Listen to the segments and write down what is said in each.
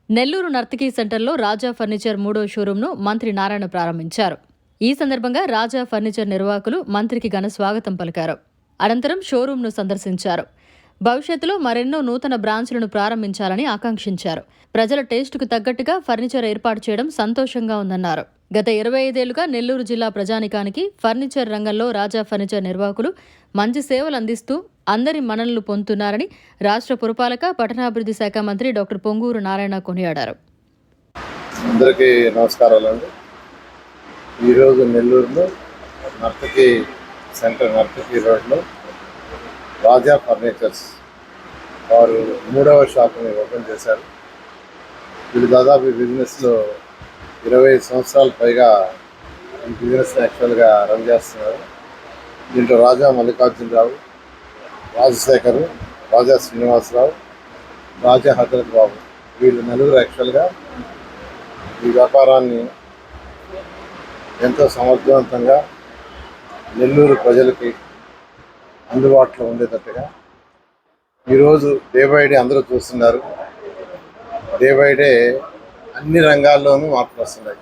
నెల్లూరు నర్తకీ సెంటర్లో రాజా ఫర్నిచర్ 3వ షోరూంను మంత్రి నారాయణ ప్రారంభించారు. ఈ సందర్భంగా రాజా ఫర్నిచర్ నిర్వాహకులు మంత్రికి ఘన స్వాగతం పలికారు. అనంతరం షోరూంను సందర్శించారు. భవిష్యత్తులో మరెన్నో నూతన బ్రాంచ్లను ప్రారంభించాలని ఆకాంక్షించారు. ప్రజల టేస్టుకు తగ్గట్టుగా ఫర్నిచర్ ఏర్పాటు చేయడం సంతోషంగా ఉందన్నారు. గత 25 ఏళ్లుగా నెల్లూరు జిల్లా ప్రజానికానికి ఫర్నిచర్ రంగంలో రాజా ఫర్నిచర్ నిర్వాహకులు మంచి సేవలు అందిస్తూ అందరి మన్ననలు పొందుతున్నారని రాష్ట్ర పురపాలక పట్టణాభివృద్ధి శాఖ మంత్రి డాక్టర్ పొంగూరు నారాయణ కొనియాడారు. అందరికీ నమస్కారాలండి. ఈరోజు నెల్లూరులో నర్తకీ సెంటర్ నర్తకీ రోడ్లో రాజా ఫర్నిచర్స్ వారు 3వ షాప్ని ఓపెన్ చేశారు. వీళ్ళు దాదాపు ఈ బిజినెస్లో 20 సంవత్సరాల పైగా ఈ బిజినెస్ని యాక్చువల్గా రన్ చేస్తున్నారు. దీంట్లో రాజా మల్లికార్జునరావు, రాజశేఖరు, రాజా శ్రీనివాసరావు, రాజా హజరత్ బాబు వీళ్ళు నలుగురు యాక్చువల్గా ఈ వ్యాపారాన్ని ఎంతో సమర్థవంతంగా నెల్లూరు ప్రజలకి అందుబాటులో ఉండేటట్టుగా ఈరోజు డే బై డే అందరూ చూస్తున్నారు. డే బై డే అన్ని రంగాల్లోనూ మార్పులు వస్తున్నాయి.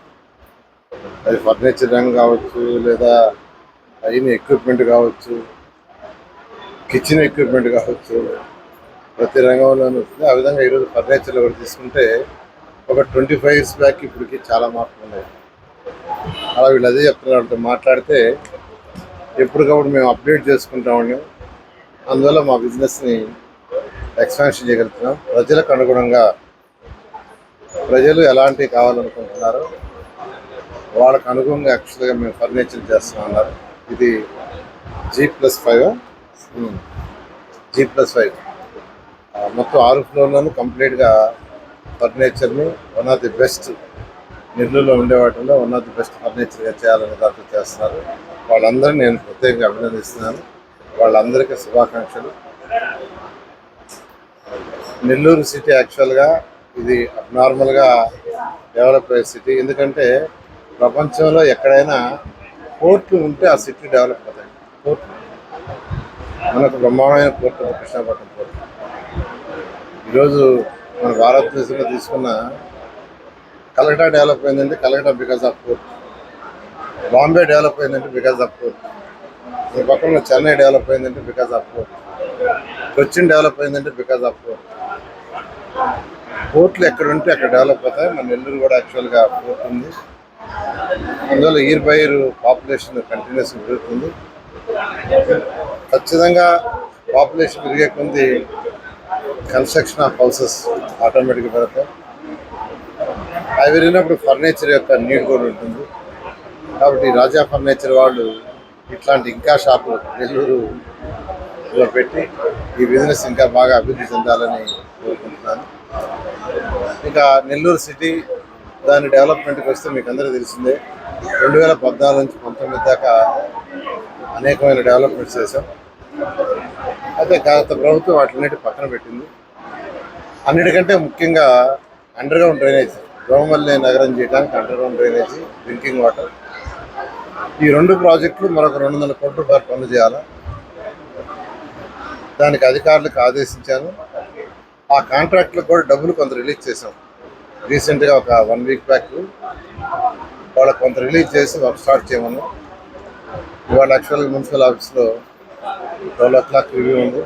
అది ఫర్నిచర్ రంగం కావచ్చు, లేదా అయిన ఎక్విప్మెంట్ కావచ్చు, కిచెన్ ఎక్విప్మెంట్ కావచ్చు, ప్రతి రంగంలోనూ వస్తుంది. ఆ విధంగా ఈరోజు ఫర్నిచర్లో కూడా తీసుకుంటే ఒక 25 years బ్యాక్ ఇప్పటికి చాలా మార్పులు ఉన్నాయి. అలా వీళ్ళు అదే చెప్తున్నారు. వాళ్ళతో మాట్లాడితే ఎప్పటికప్పుడు మేము అప్డేట్ చేసుకుంటా ఉన్నాం. అందువల్ల మా బిజినెస్ని ఎక్స్పాన్షన్ చేయగలుగుతున్నాం. ప్రజలకు అనుగుణంగా ప్రజలు ఎలాంటివి కావాలనుకుంటున్నారో వాళ్ళకు అనుగుణంగా యాక్చువల్గా మేము ఫర్నిచర్ చేస్తున్నాం అన్నారు. ఇది G+5 G+5 మొత్తం 6 ఫ్లోర్లను కంప్లీట్గా ఫర్నిచర్ని వన్ ఆఫ్ ది బెస్ట్ నెల్లూరులో ఉండే వాటిలో వన్ ఆఫ్ ది బెస్ట్ ఫర్నిచర్గా చేయాలని దాంట్లో చేస్తున్నారు. వాళ్ళందరినీ నేను ప్రత్యేకంగా అభినందిస్తున్నాను. వాళ్ళందరికీ శుభాకాంక్షలు. నెల్లూరు సిటీ యాక్చువల్గా ఇది అబ్నార్మల్గా డెవలప్ అయ్యే సిటీ. ఎందుకంటే ప్రపంచంలో ఎక్కడైనా పోర్ట్లు ఉంటే ఆ సిటీ డెవలప్ అవుతాయి. పోర్ట్ మనకు బ్రహ్మాండమైన పోర్ట్ ఉంది, కృష్ణాపట్నం పోర్ట్. ఈరోజు మన భారతదేశంలో తీసుకున్న కలకటా డెవలప్ అయిందంటే Calcutta because of port. Bombay develop అయిందంటే బికాజ్ ఆఫ్ పోర్ట్. ఈ పక్కన చెన్నై డెవలప్ అయిందంటే because of port. Cochin develop అయిందంటే బికాజ్ ఆఫ్ పోర్ట్. పోర్ట్లు ఎక్కడ ఉంటే అక్కడ డెవలప్ అవుతాయి. మన నెల్లూరు కూడా యాక్చువల్గా పోర్ట్ ఉంది. అందువల్ల ఇయర్ బై ఇయర్ పాపులేషన్ కంటిన్యూస్గా పెరుగుతుంది. ఖచ్చితంగా పాపులేషన్ పెరిగే కొద్ది కన్స్ట్రక్షన్ ఆఫ్ హౌసెస్ ఆటోమేటిక్గా పెడతాయి. అవి పెరిగినప్పుడు ఫర్నిచర్ యొక్క నీడ్ కూడా ఉంటుంది. కాబట్టి రాజా ఫర్నిచర్ వాళ్ళు ఇట్లాంటి ఇంకా షాపులు నెల్లూరులో పెట్టి ఈ బిజినెస్ ఇంకా బాగా అభివృద్ధి చెందాలని కోరుకుంటున్నాను. ఇంకా నెల్లూరు సిటీ దాని డెవలప్మెంట్కి వస్తే మీకు అందరూ తెలిసిందే. 2014 నుంచి 19 దాకా అనేకమైన డెవలప్మెంట్స్ చేశాం. అయితే గత ప్రభుత్వం వాటిన్నిటి పక్కన పెట్టింది. అన్నిటికంటే ముఖ్యంగా అండర్గ్రౌండ్ డ్రైనేజ్, దోమల్ని నగరం చేయడానికి అండర్గ్రౌండ్ డ్రైనేజీ, డ్రింకింగ్ వాటర్, ఈ 2 ప్రాజెక్టులు మరొక 200 కోట్ల రూపాయలు పనులు చేయాలి. దానికి అధికారులకు ఆదేశించాను. ఆ కాంట్రాక్ట్లకు కూడా డబ్బులు కొంత రిలీజ్ చేసాం. రీసెంట్గా ఒక 1 week బ్యాక్ వాళ్ళకి కొంత రిలీజ్ చేసి వర్క్ స్టార్ట్ చేయమన్నాం. ఇవాళ యాక్చువల్గా మున్సిపల్ ఆఫీస్లో 12 o'clock రివ్యూ ఉంది.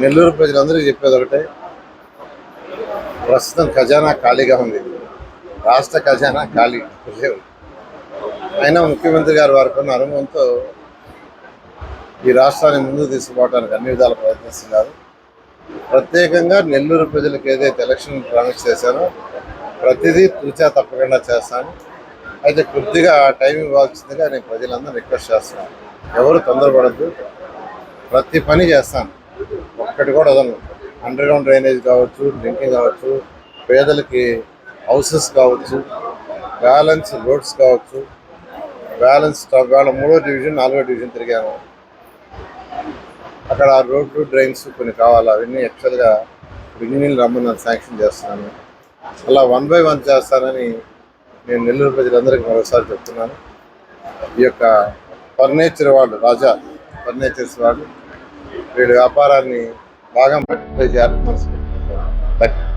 నెల్లూరు ప్రజలందరికీ చెప్పేది ఒకటే, ప్రస్తుతం ఖజానా ఖాళీగా ఉంది. రాష్ట్ర ఖజానా ఖాళీ లేవు. అయినా ముఖ్యమంత్రి గారు వారికి ఉన్న అనుభవంతో ఈ రాష్ట్రాన్ని ముందుకు తీసుకుపోవడానికి అన్ని విధాలు ప్రయత్నిస్తున్నారు. ప్రత్యేకంగా నెల్లూరు ప్రజలకు ఏదైతే ఎలక్షన్ ప్రామిస్ చేశానో ప్రతిదీ తూచా తప్పకుండా చేస్తాను. అయితే కొద్దిగా టైం ఇవ్వాల్సిందిగా నేను ప్రజలందరూ రిక్వెస్ట్ చేస్తున్నాను. ఎవరు తొందరపడద్దు, ప్రతి పని చేస్తాను, ఒక్కటి కూడా వదలను. అండర్గ్రౌండ్ డ్రైనేజ్ కావచ్చు, డ్రింకింగ్ కావచ్చు, పేదలకి హౌసెస్ కావచ్చు, బ్యాలెన్స్ రోడ్స్ కావచ్చు, బ్యాలెన్స్ వాళ్ళ 3వ డివిజన్ 4వ డివిజన్ తిరిగాను. అక్కడ రోడ్లు డ్రైన్స్ కొన్ని కావాలి. అవన్నీ యాక్చువల్గా ఇంజనీర్లు రమ్మని శాంక్షన్ చేస్తున్నాను. అలా 1 by 1 చేస్తానని నేను నెల్లూరు ప్రజలందరికీ మరోసారి చెప్తున్నాను. ఈ యొక్క ఫర్నిచర్ వాళ్ళు, రాజా ఫర్నిచర్స్ వాళ్ళు వీళ్ళ వ్యాపారాన్ని బాగా మల్టిప్లై చేయాలని మనసు పెట్టుకుంటాను.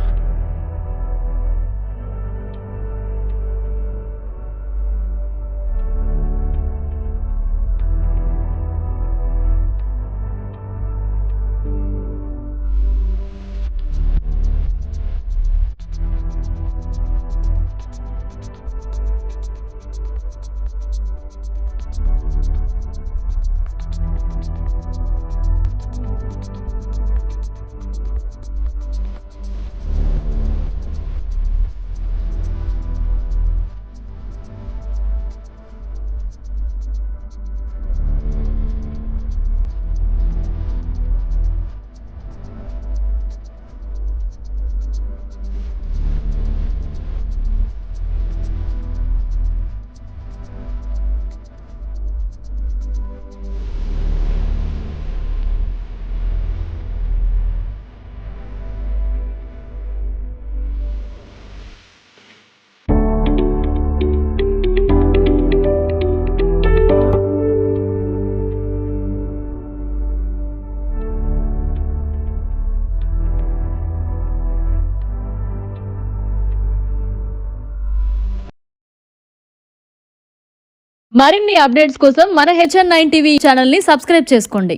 మరిన్ని అప్డేట్స్ కోసం మన HN9 టీవీ ఛానల్ ని సబ్స్క్రైబ్ చేసుకోండి.